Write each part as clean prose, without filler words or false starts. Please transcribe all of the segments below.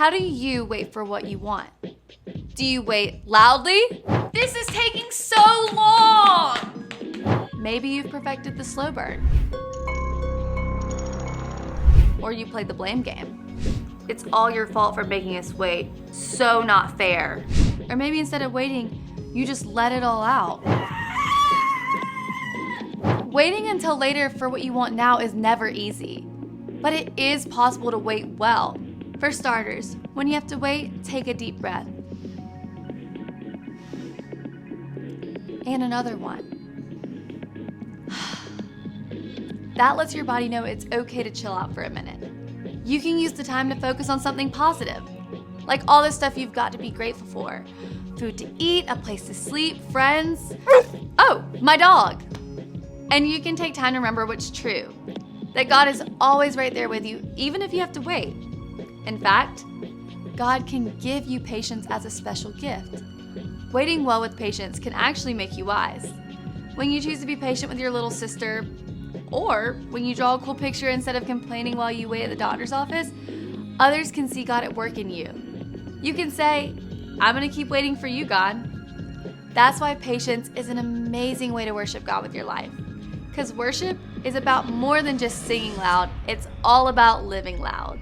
How do you wait for what you want? Do you wait loudly? This is taking so long! Maybe you've perfected the slow burn. Or you played the blame game. It's all your fault for making us wait. So not fair. Or maybe instead of waiting, you just let it all out. Waiting until later for what you want now is never easy. But it is possible to wait well. For starters, when you have to wait, take a deep breath. And another one. That lets your body know it's okay to chill out for a minute. You can use the time to focus on something positive, like all the stuff you've got to be grateful for. Food to eat, a place to sleep, friends. Oh, my dog. And you can take time to remember what's true, that God is always right there with you, even if you have to wait. In fact, God can give you patience as a special gift. Waiting well with patience can actually make you wise. When you choose to be patient with your little sister, or when you draw a cool picture instead of complaining while you wait at the doctor's office, others can see God at work in you. You can say, I'm gonna keep waiting for you, God. That's why patience is an amazing way to worship God with your life. Because worship is about more than just singing loud, it's all about living loud.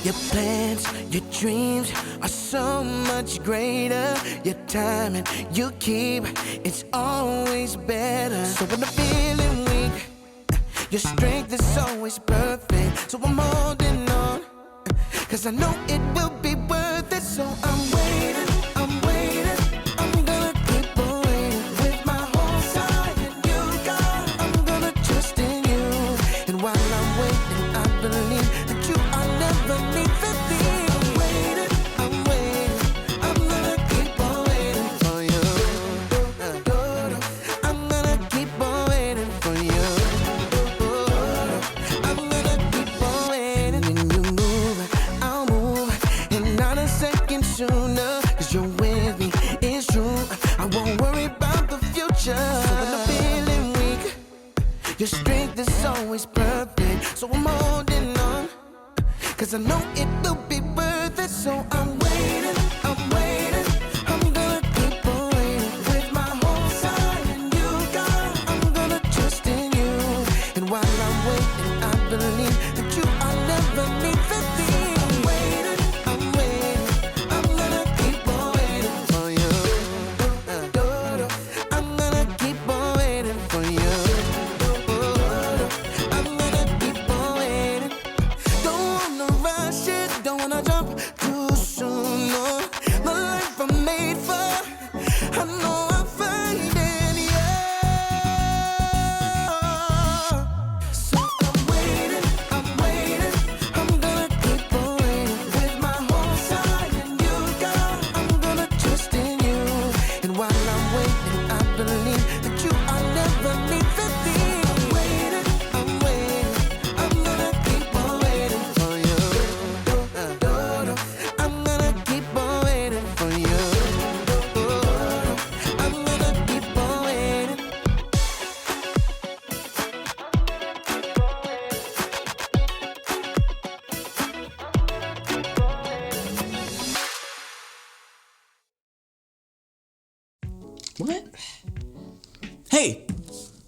Your plans, your dreams are so much greater. Your timing, you keep, it's always better. So when I'm feeling weak, your strength is always perfect. So I'm holding on, cause I know it will be worth it. So I'm waiting, I'm waiting, I'm gonna keep on waiting. With my whole side and you, God, I'm gonna trust in you. And while I'm waiting, I believe that you are never leaving me. I'm waiting, I'm gonna keep on waiting for you. I'm gonna keep on waiting for you. I'm gonna keep on waiting. When you move, I'll move. And not a second sooner, cause you're with me, it's true. I won't worry about the future. So when I'm feeling weak, your strength is always perfect. So I'm holding on, cause I know it will be worth it. So I'm waiting, I'm waiting, I'm gonna keep on waiting. With my whole side and you, God, I'm gonna trust in you. And while I'm waiting, I believe that you are never leaving me. I'm waiting, I'm gonna keep on waiting for you. I'm gonna keep on waiting for you. I'm gonna keep on waiting. Don't wanna rush it, don't wanna jump too soon, no. My life I'm made for, I know I'm finding you. So I'm waiting, I'm gonna keep on waiting. With my whole side and you, God, I'm gonna trust in you. And while I'm waiting, I believe that you are never leaving me. I'm waiting, I'm gonna keep on waiting for you. I'm gonna keep on waiting for you. I'm gonna keep on waiting. What? Hey,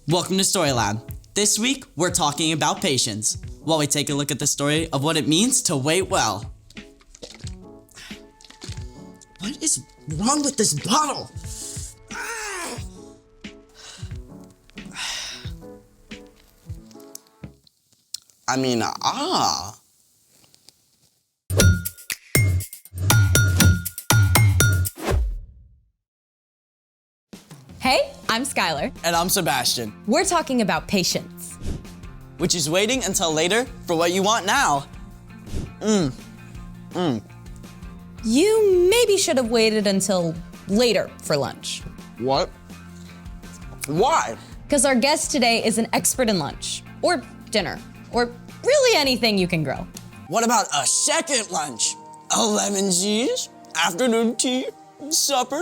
welcome to Story Lab. This week, we're talking about patience, while we take a look at the story of what it means to wait well. What is wrong with this bottle? Hey, I'm Skylar. And I'm Sebastian, We're talking about patience. which is waiting until later for what you want now. You maybe should have waited until later for lunch. What? Why? Because our guest today is an expert in lunch, or dinner, or really anything you can grill. What about a second lunch? A lemon cheese, afternoon tea, supper?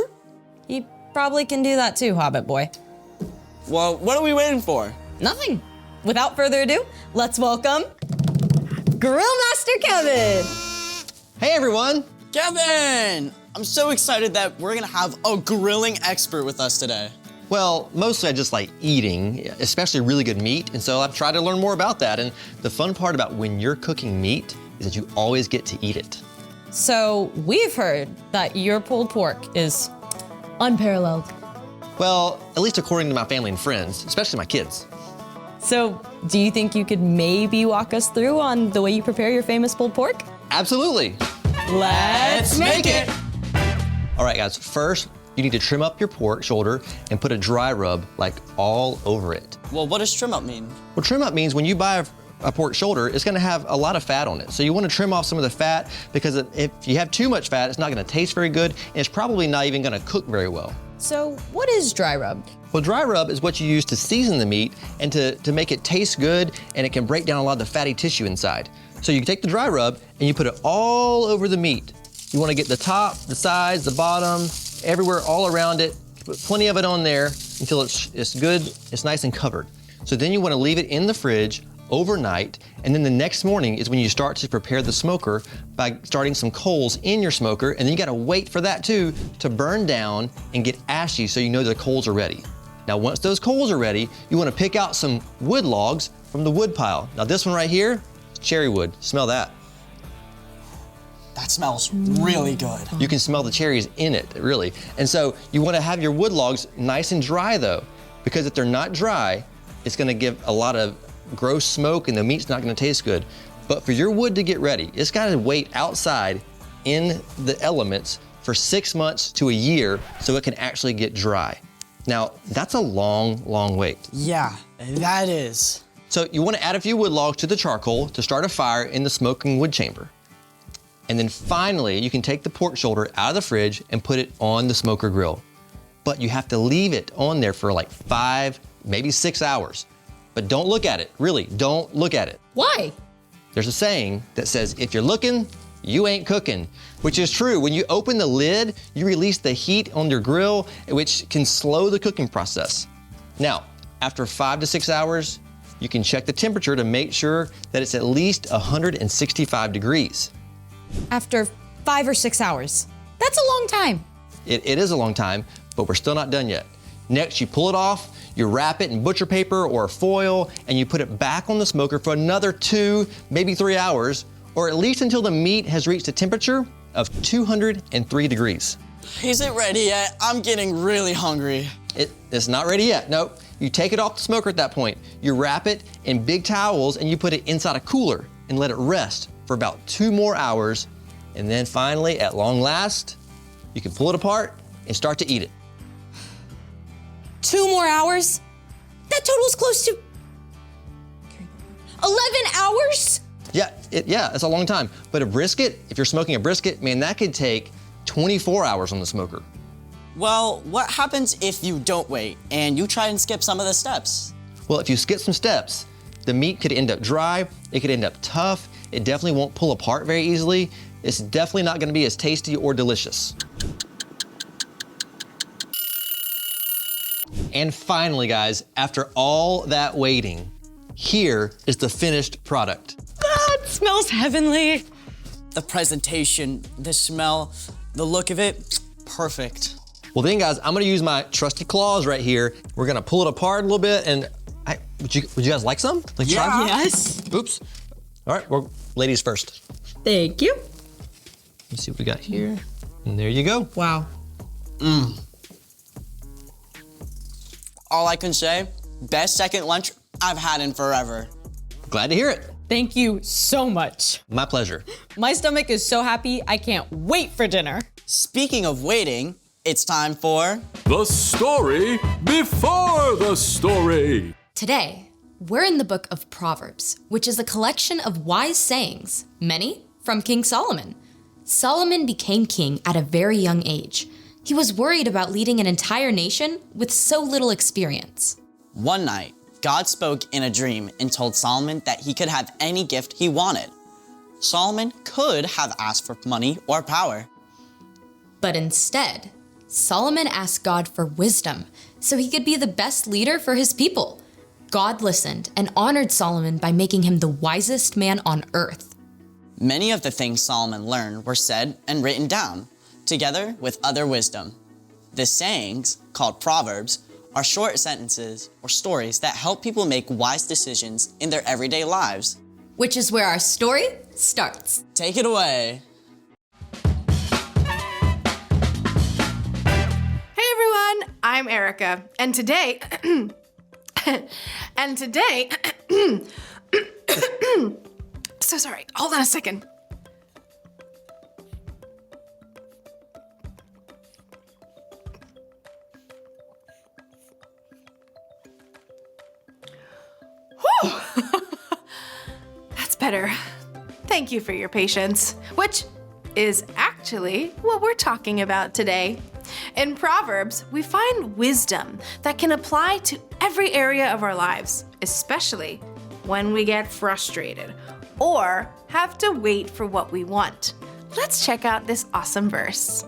probably can do that too, Hobbit boy. Well, what are we waiting for? Nothing. Without further ado, let's welcome Grill Master Kevin. Hey everyone! Kevin! I'm so excited that we're gonna have a grilling expert with us today. Well, mostly I just like eating, especially really good meat, and so I've tried to learn more about that. And the fun part about when you're cooking meat is that you always get to eat it. So we've heard that your pulled pork is unparalleled. Well, at least according to my family and friends, especially my kids. So do you think you could maybe walk us through on the way you prepare your famous pulled pork? Absolutely. Let's make it. All right, guys, first you need to trim up your pork shoulder and put a dry rub like all over it. Well, what does trim up mean? Well, trim up means when you buy a pork shoulder, it's gonna have a lot of fat on it. So you wanna trim off some of the fat because if you have too much fat, it's not gonna taste very good and it's probably not even gonna cook very well. So what is dry rub? Well, dry rub is what you use to season the meat and to make it taste good, and it can break down a lot of the fatty tissue inside. So you take the dry rub and you put it all over the meat. You wanna get the top, the sides, the bottom, everywhere, all around it. Put plenty of it on there until it's good, it's nice and covered. So then you wanna leave it in the fridge overnight, and then the next morning is when you start to prepare the smoker by starting some coals in your smoker, and then you gotta wait for that too to burn down and get ashy so you know the coals are ready. Now once those coals are ready, you wanna pick out some wood logs from the wood pile. Now this one right here, cherry wood, smell that. That smells really good. You can smell the cherries in it, really. And so you wanna have your wood logs nice and dry though, because if they're not dry, it's gonna give a lot of gross smoke and the meat's not gonna taste good. But for your wood to get ready, it's gotta wait outside in the elements for 6 months to a year so it can actually get dry. Now, that's a long, long wait. Yeah, that is. So you wanna add a few wood logs to the charcoal to start a fire in the smoking wood chamber. And then finally, you can take the pork shoulder out of the fridge and put it on the smoker grill. But you have to leave it on there for like 5, maybe 6 hours. But don't look at it, really, don't look at it. Why? There's a saying that says, if you're looking, you ain't cooking, which is true. When you open the lid, you release the heat on your grill, which can slow the cooking process. Now, after 5 to 6 hours, you can check the temperature to make sure that it's at least 165 degrees. After 5 or 6 hours. That's a long time. It is a long time, but we're still not done yet. Next, you pull it off, you wrap it in butcher paper or foil, and you put it back on the smoker for another 2, maybe 3 hours, or at least until the meat has reached a temperature of 203 degrees. Is it ready yet? I'm getting really hungry. It's not ready yet, nope. You take it off the smoker at that point, you wrap it in big towels, and you put it inside a cooler and let it rest for about 2 more hours, and then finally, at long last, you can pull it apart and start to eat it. 2 more hours? That totals close to 11 hours? Yeah, it's a long time. But a brisket, if you're smoking a brisket, man, that could take 24 hours on the smoker. Well, what happens if you don't wait and you try and skip some of the steps? Well, if you skip some steps, the meat could end up dry, it could end up tough, it definitely won't pull apart very easily, it's definitely not gonna be as tasty or delicious. And finally, guys, after all that waiting, here is the finished product. That smells heavenly. The presentation, the smell, the look of it, perfect. Well then, guys, I'm gonna use my trusty claws right here. We're gonna pull it apart a little bit, and would you guys like some? Like try? Yes. Oops. All right, well, ladies first. Thank you. Let's see what we got here. And there you go. Wow. All I can say, best second lunch I've had in forever. Glad to hear it. Thank you so much. My pleasure. My stomach is so happy, I can't wait for dinner. Speaking of waiting, it's time for The story before the story. Today, we're in the book of Proverbs, which is a collection of wise sayings, many from King Solomon. Solomon became king at a very young age. He was worried about leading an entire nation with so little experience. One night, God spoke in a dream and told Solomon that he could have any gift he wanted. Solomon could have asked for money or power. But instead, Solomon asked God for wisdom so he could be the best leader for his people. God listened and honored Solomon by making him the wisest man on earth. Many of the things Solomon learned were said and written down, together with other wisdom. The sayings, called Proverbs, are short sentences or stories that help people make wise decisions in their everyday lives. Which is where our story starts. Take it away. Hey everyone, I'm Erica, and today, so sorry, hold on a second. Whew. That's better. Thank you for your patience, which is actually what we're talking about today. In Proverbs, we find wisdom that can apply to every area of our lives, especially when we get frustrated or have to wait for what we want. Let's check out this awesome verse.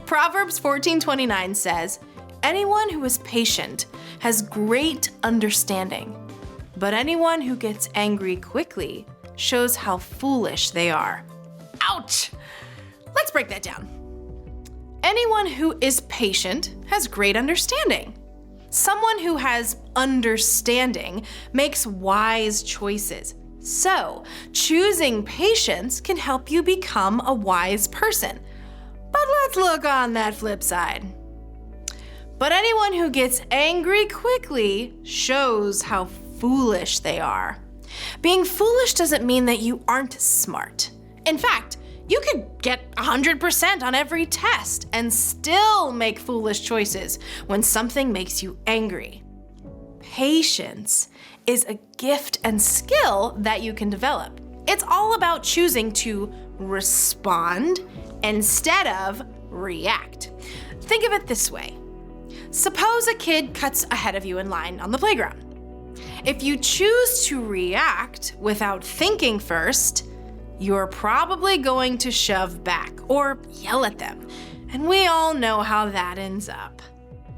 Proverbs 14:29 says, "Anyone who is patient has great understanding, but anyone who gets angry quickly shows how foolish they are." Ouch! Let's break that down. Anyone who is patient has great understanding. Someone who has understanding makes wise choices. So, choosing patience can help you become a wise person. But let's look on that flip side. But anyone who gets angry quickly shows how foolish they are. Being foolish doesn't mean that you aren't smart. In fact, you could get 100% on every test and still make foolish choices when something makes you angry. Patience is a gift and skill that you can develop. It's all about choosing to respond instead of react. Think of it this way. Suppose a kid cuts ahead of you in line on the playground. If you choose to react without thinking first, you're probably going to shove back or yell at them, and we all know how that ends up.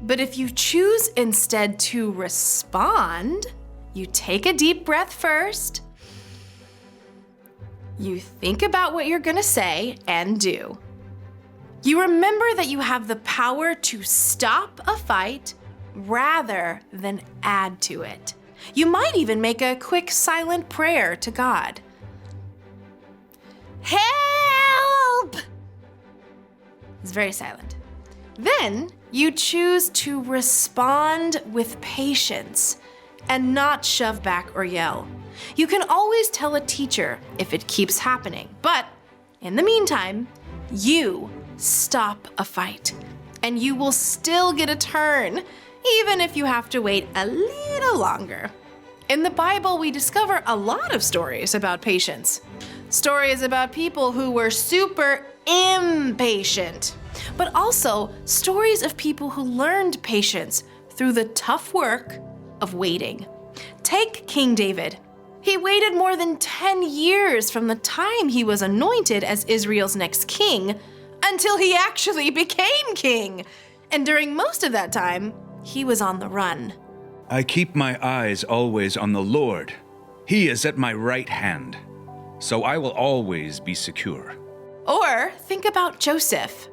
But if you choose instead to respond, you take a deep breath first, you think about what you're gonna say and do. You remember that you have the power to stop a fight rather than add to it. You might even make a quick silent prayer to God. Help! It's very silent. Then you choose to respond with patience and not shove back or yell. You can always tell a teacher if it keeps happening, but in the meantime, you stop a fight and you will still get a turn, even if you have to wait a little longer. In the Bible, we discover a lot of stories about patience. Stories about people who were super impatient, but also stories of people who learned patience through the tough work of waiting. Take King David. He waited more than 10 years from the time he was anointed as Israel's next king until he actually became king. And during most of that time, he was on the run. I keep my eyes always on the Lord. He is at my right hand, so I will always be secure. Or think about Joseph.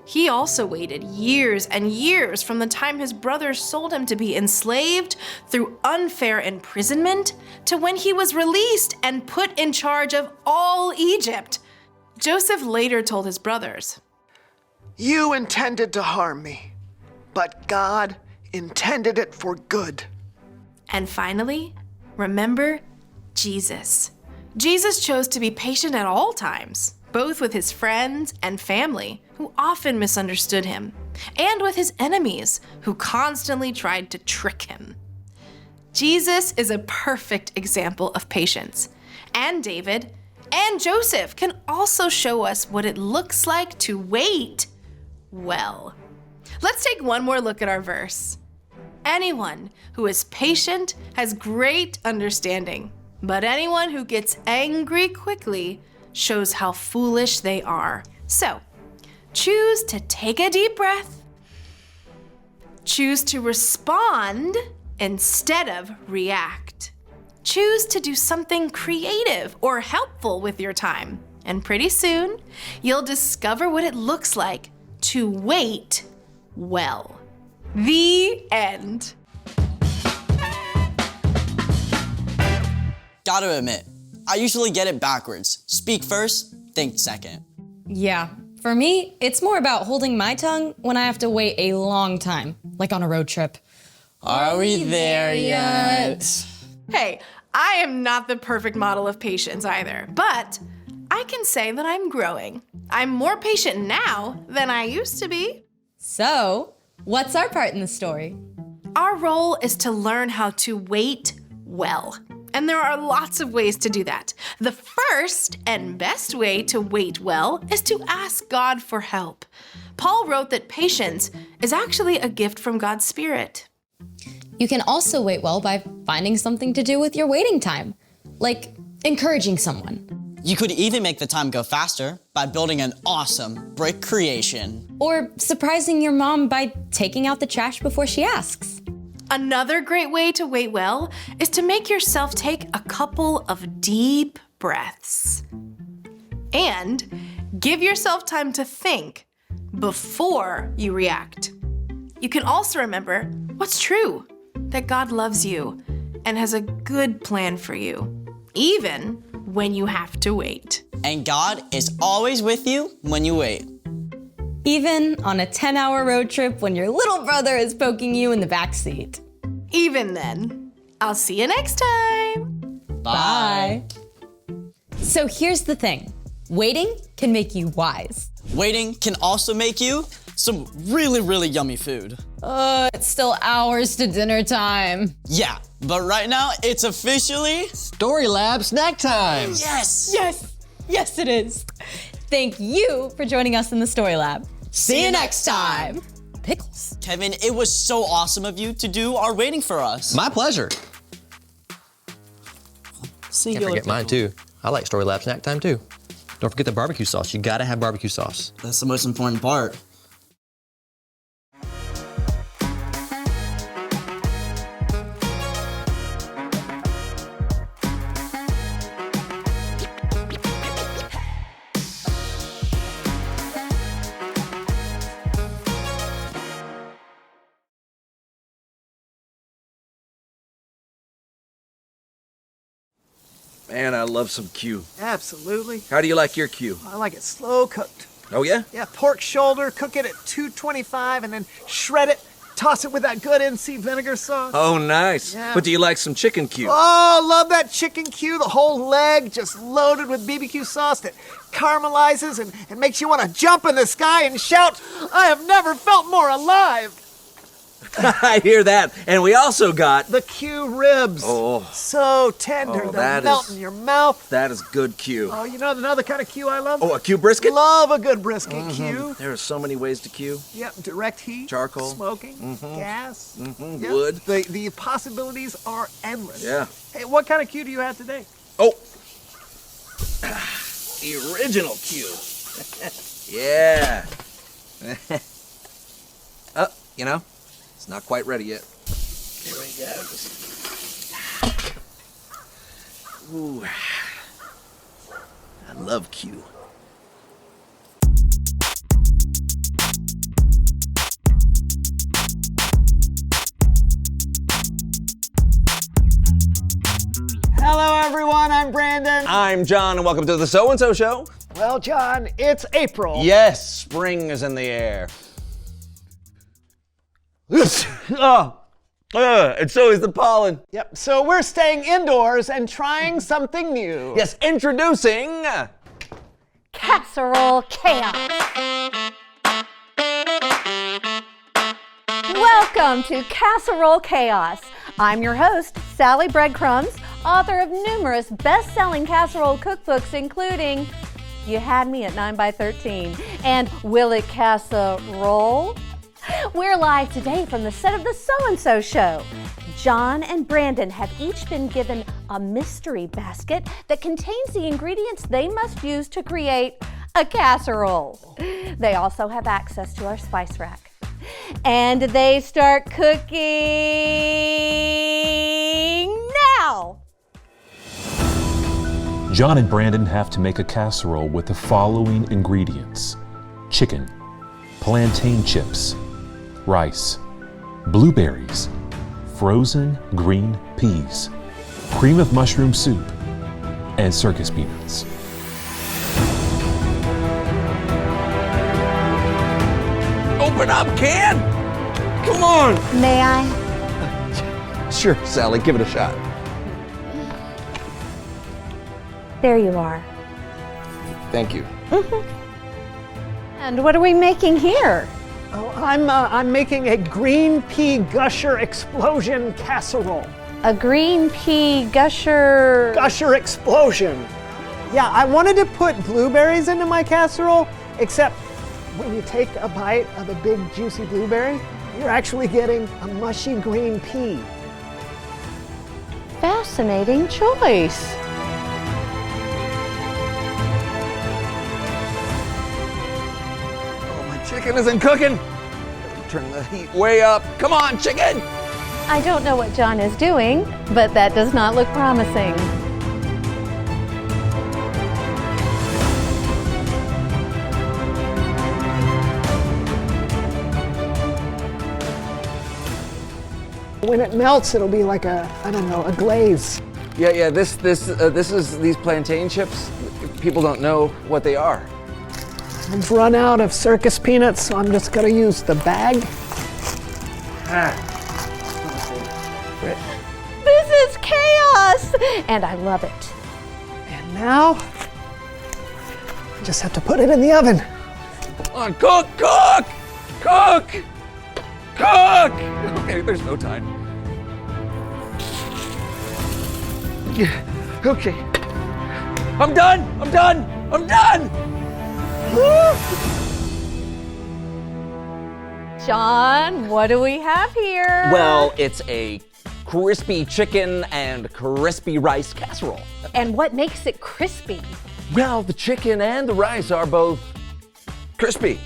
He also waited years and years from the time his brothers sold him to be enslaved through unfair imprisonment to when he was released and put in charge of all Egypt. Joseph later told his brothers, "You intended to harm me, but God intended it for good." And finally, remember Jesus. Jesus chose to be patient at all times, both with his friends and family, who often misunderstood him, and with his enemies, who constantly tried to trick him. Jesus is a perfect example of patience, and David and Joseph can also show us what it looks like to wait well. Let's take one more look at our verse. Anyone who is patient has great understanding, but anyone who gets angry quickly shows how foolish they are. So, Choose to take a deep breath. Choose to respond instead of react. Choose to do something creative or helpful with your time. And pretty soon, you'll discover what it looks like to wait well. The end. Gotta admit, I usually get it backwards. Speak first, think second. Yeah, for me, it's more about holding my tongue when I have to wait a long time, like on a road trip. Are we there yet? Hey, I am not the perfect model of patience either, but I can say that I'm growing. I'm more patient now than I used to be. So, what's our part in the story? Our role is to learn how to wait well. And there are lots of ways to do that. The first and best way to wait well is to ask God for help. Paul wrote that patience is actually a gift from God's Spirit. You can also wait well by finding something to do with your waiting time, like encouraging someone. You could even make the time go faster by building an awesome brick creation. Or surprising your mom by taking out the trash before she asks. Another great way to wait well is to make yourself take a couple of deep breaths. And give yourself time to think before you react. You can also remember what's true, that God loves you and has a good plan for you, even when you have to wait. And God is always with you when you wait. Even on a 10-hour road trip when your little brother is poking you in the backseat. Even then, I'll see you next time. Bye. So here's the thing. Waiting can make you wise. Waiting can also make you some really, really yummy food. It's still hours to dinner time. Yeah, but right now it's officially Story Lab snack time. yes. Yes, it is. Thank you for joining us in the Story Lab. See you next time. Pickles. Kevin, it was so awesome of you to do our waiting for us. My pleasure. Singular Can't forget mine pickle. too. I like Story Lab snack time too. Don't forget the barbecue sauce. You gotta have barbecue sauce. That's the most important part. Man, I love some Q. Absolutely. How do you like your Q? I like it slow cooked. Oh, yeah? Yeah, pork shoulder, cook it at 225 and then shred it. Toss it with that good NC vinegar sauce. Oh, nice. Yeah. But do you like some chicken Q? Oh, love that chicken Q, the whole leg just loaded with BBQ sauce that caramelizes and makes you want to jump in the sky and shout, I have never felt more alive. I hear that. And we also got... The Q ribs. Oh. So tender, Oh, they'll that melt is- in your mouth. That is good Q. Oh, you know another kind of Q I love? Oh, a Q brisket? Love a good brisket Q. There are so many ways to Q. Yep, direct heat, Charcoal. smoking, gas, Yep. Wood. The possibilities are endless. Yeah. Hey, what kind of Q do you have today? Oh. The original Q. Yeah. You know, it's not quite ready yet. Here we go. Ooh. I love Q. Hello, everyone. I'm Brandon. I'm John, and welcome to the So and So Show. Well, John, it's April. Yes, spring is in the air. And so is the pollen. Yep. So we're staying indoors and trying something new. Yes, introducing. Casserole Chaos. Welcome to Casserole Chaos. I'm your host, Sally Breadcrumbs, author of numerous best-selling casserole cookbooks, including You Had Me at 9x13 and Will It Casserole? We're live today from the set of the So-and-So Show. John and Brandon have each been given a mystery basket that contains the ingredients they must use to create a casserole. They also have access to our spice rack. And they start cooking now. John and Brandon have to make a casserole with the following ingredients: chicken, plantain chips, rice, blueberries, frozen green peas, cream of mushroom soup, and circus peanuts. Open up, can! Come on! May I? Sure, Sally, give it a shot. There you are. Thank you. And what are we making here? Oh, I'm making a green pea gusher explosion casserole. A green pea gusher... Gusher explosion. Yeah, I wanted to put blueberries into my casserole, except when you take a bite of a big juicy blueberry, you're actually getting a mushy green pea. Fascinating choice. Oh, my chicken isn't cooking. Turn the heat way up. Come on, chicken! I don't know what John is doing, but that does not look promising. When it melts, it'll be like a glaze. Yeah, this is these plantain chips. People don't know what they are. I've run out of circus peanuts, so I'm just gonna use the bag. This is chaos, and I love it. And now, I just have to put it in the oven. Come on, cook! Cook! Okay, there's no time. Okay. I'm done! John, what do we have here? Well, it's a crispy chicken and crispy rice casserole. And what makes it crispy? Well, the chicken and the rice are both crispy.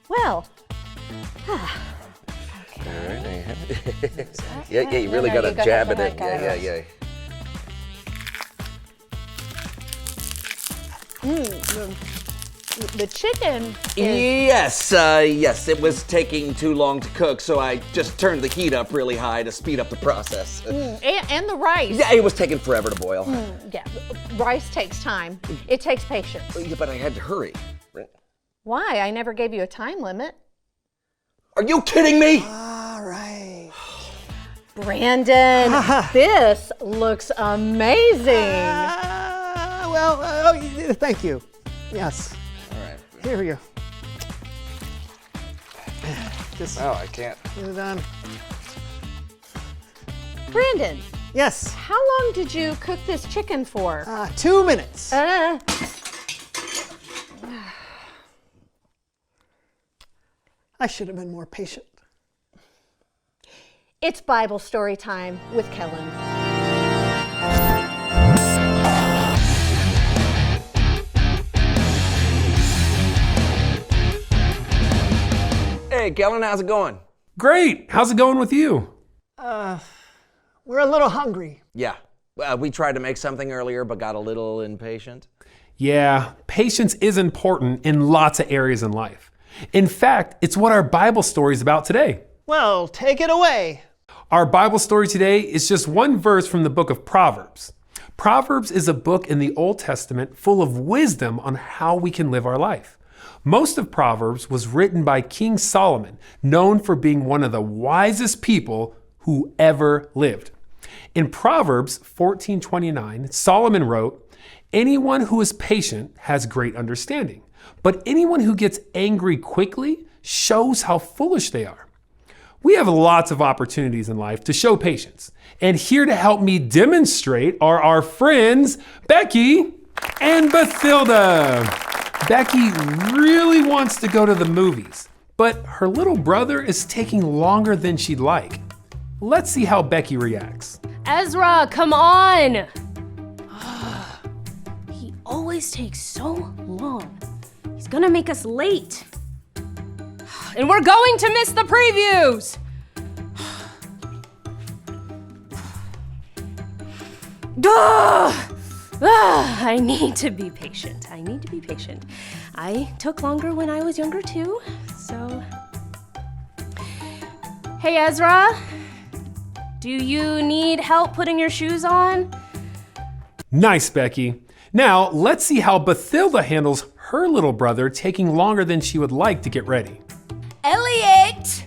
Well, Yeah, you really gotta jab it in. Yeah. The chicken Yes, it was taking too long to cook, so I just turned the heat up really high to speed up the process. and the rice. Yeah, it was taking forever to boil. Yeah, rice takes time. It takes patience. Yeah, but I had to hurry. Why? I never gave you a time limit. Are you kidding me? All right. Brandon, this looks amazing. Thank you. Yes. All right. Here we go. Just Oh, I can't. get it done. Brandon, Yes. how long did you cook this chicken for? 2 minutes. I should have been more patient. It's Bible story time with Kellen. Hey, Kellen, how's it going? Great. How's it going with you? We're a little hungry. Yeah. We tried to make something earlier, but got a little impatient. Yeah, patience is important in lots of areas in life. In fact, it's what our Bible story is about today. Well, take it away. Our Bible story today is just one verse from the book of Proverbs. Proverbs is a book in the Old Testament full of wisdom on how we can live our life. Most of Proverbs was written by King Solomon, known for being one of the wisest people who ever lived. In Proverbs 14:29, Solomon wrote, "Anyone who is patient has great understanding, but anyone who gets angry quickly shows how foolish they are." We have lots of opportunities in life to show patience, and here to help me demonstrate are our friends, Becky and Bathilda. Becky really wants to go to the movies, but her little brother is taking longer than she'd like. Let's see how Becky reacts. Ezra, come on! He always always takes so long. He's gonna make us late. And we're going to miss the previews! I need to be patient. I took longer when I was younger too, so... Hey Ezra, do you need help putting your shoes on? Nice, Becky. Now, let's see how Bathilda handles her little brother taking longer than she would like to get ready. Elliot!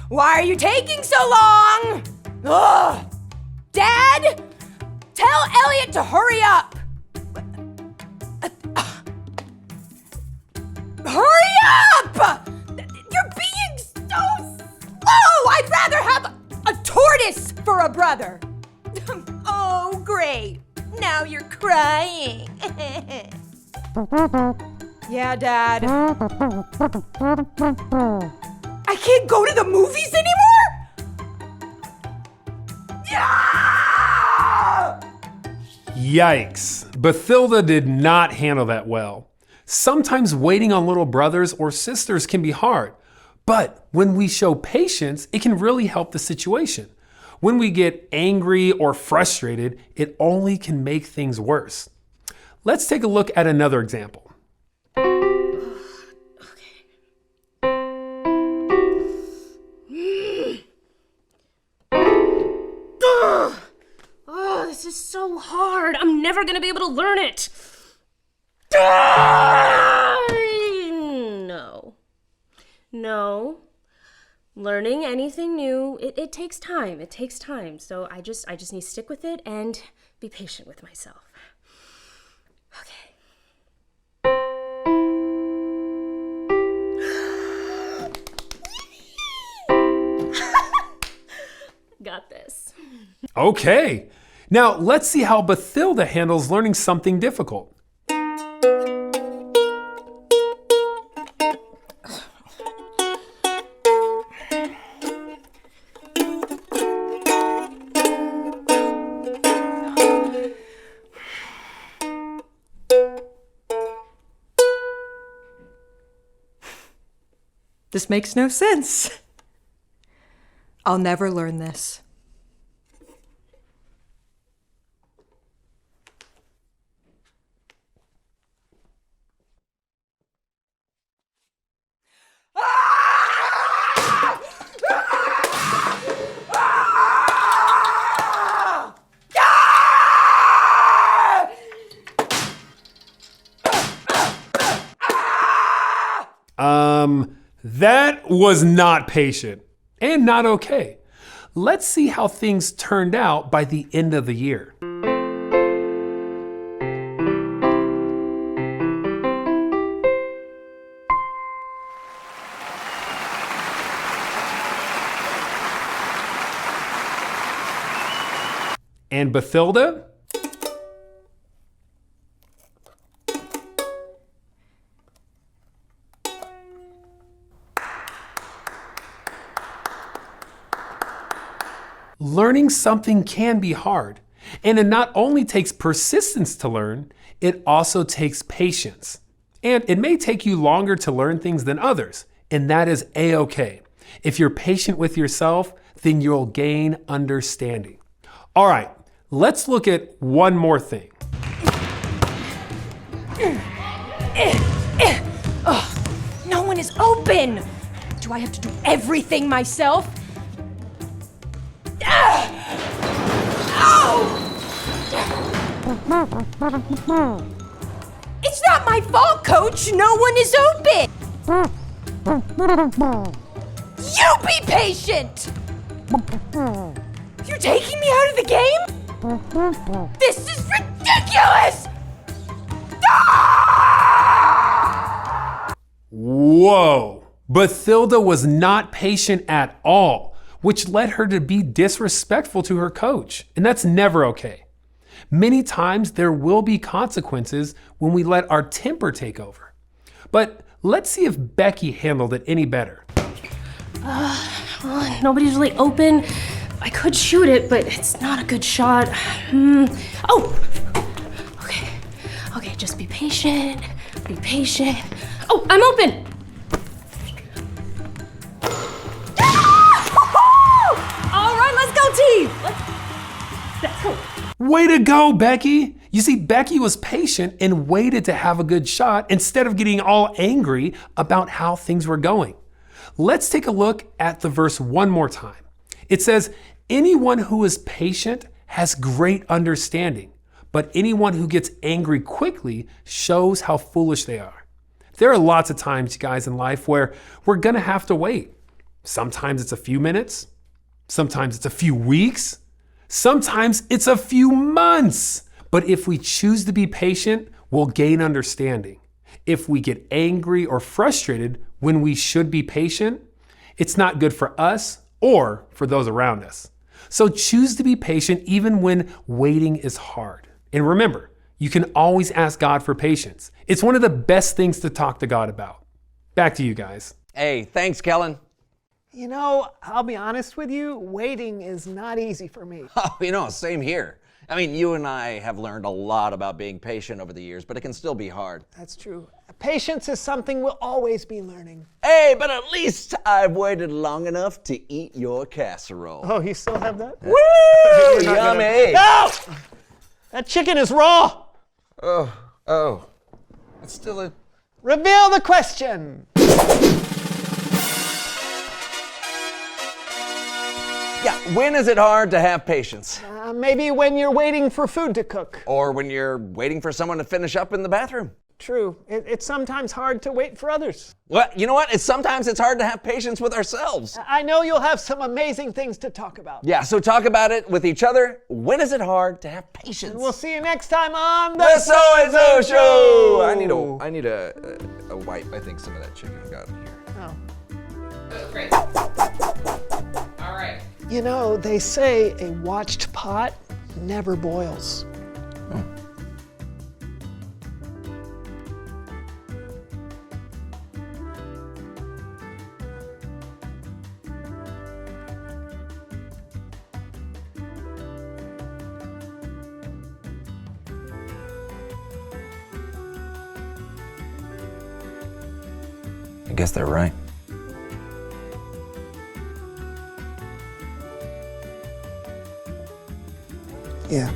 Why are you taking so long? Ugh! Dad! Tell Elliot to hurry up! Hurry up! You're being so slow! I'd rather have a tortoise for a brother. Oh, great. Now you're crying. Yeah, Dad. I can't go to the movies anymore? Yeah! Yikes. Bathilda did not handle that well. Sometimes waiting on little brothers or sisters can be hard, but when we show patience, it can really help the situation. When we get angry or frustrated, it only can make things worse. Let's take a look at another example. Oh, this is so hard. I'm never gonna be able to learn it. No. Learning anything new, it takes time. It takes time. So I just need to stick with it and be patient with myself. Okay. Got this. Okay. Now let's see how Bathilda handles learning something difficult. This makes no sense. I'll never learn this. That was not patient and not okay. Let's see how things turned out by the end of the year. And Bathilda? Learning something can be hard, and it not only takes persistence to learn, it also takes patience. And it may take you longer to learn things than others, and that is a-okay. If you're patient with yourself, then you'll gain understanding. All right, let's look at one more thing. No one is open. Do I have to do everything myself? It's not my fault, Coach. No one is open. You be patient. You're taking me out of the game? This is ridiculous. Whoa. Bathilda was not patient at all, which led her to be disrespectful to her coach, and that's never okay. Many times there will be consequences when we let our temper take over. But let's see if Becky handled it any better. Nobody's really open. I could shoot it, but it's not a good shot. Okay, just be patient. patient. Be patient. Oh, I'm open. All right, let's go, team. Let's go. Way to go, Becky! You see, Becky was patient and waited to have a good shot instead of getting all angry about how things were going. Let's take a look at the verse one more time. It says, anyone who is patient has great understanding, but anyone who gets angry quickly shows how foolish they are. There are lots of times, guys, in life where we're gonna have to wait. Sometimes it's a few minutes, sometimes it's a few weeks, sometimes it's a few months. But if we choose to be patient, we'll gain understanding. If we get angry or frustrated when we should be patient, it's not good for us or for those around us. So choose to be patient even when waiting is hard. And remember, you can always ask God for patience. It's one of the best things to talk to God about. Back to you guys. Hey, thanks, Kellen. You know, I'll be honest with you, waiting is not easy for me. Oh, same here. I mean, you and I have learned a lot about being patient over the years, but it can still be hard. That's true. Patience is something we'll always be learning. Hey, but at least I've waited long enough to eat your casserole. Oh, you still have that? Woo! Yummy! No! That chicken is raw! Oh. It's still a... Reveal the question! Yeah, when is it hard to have patience? Maybe when you're waiting for food to cook. Or when you're waiting for someone to finish up in the bathroom. True. It's sometimes hard to wait for others. Well, you know what? Sometimes it's hard to have patience with ourselves. I know you'll have some amazing things to talk about. Yeah, so talk about it with each other. When is it hard to have patience? And we'll see you next time on The So-and-So Show! I need a wipe. I think some of that chicken got in here. Oh. That was great. All right. You know, they say a watched pot never boils. Oh. I guess they're right. Yeah.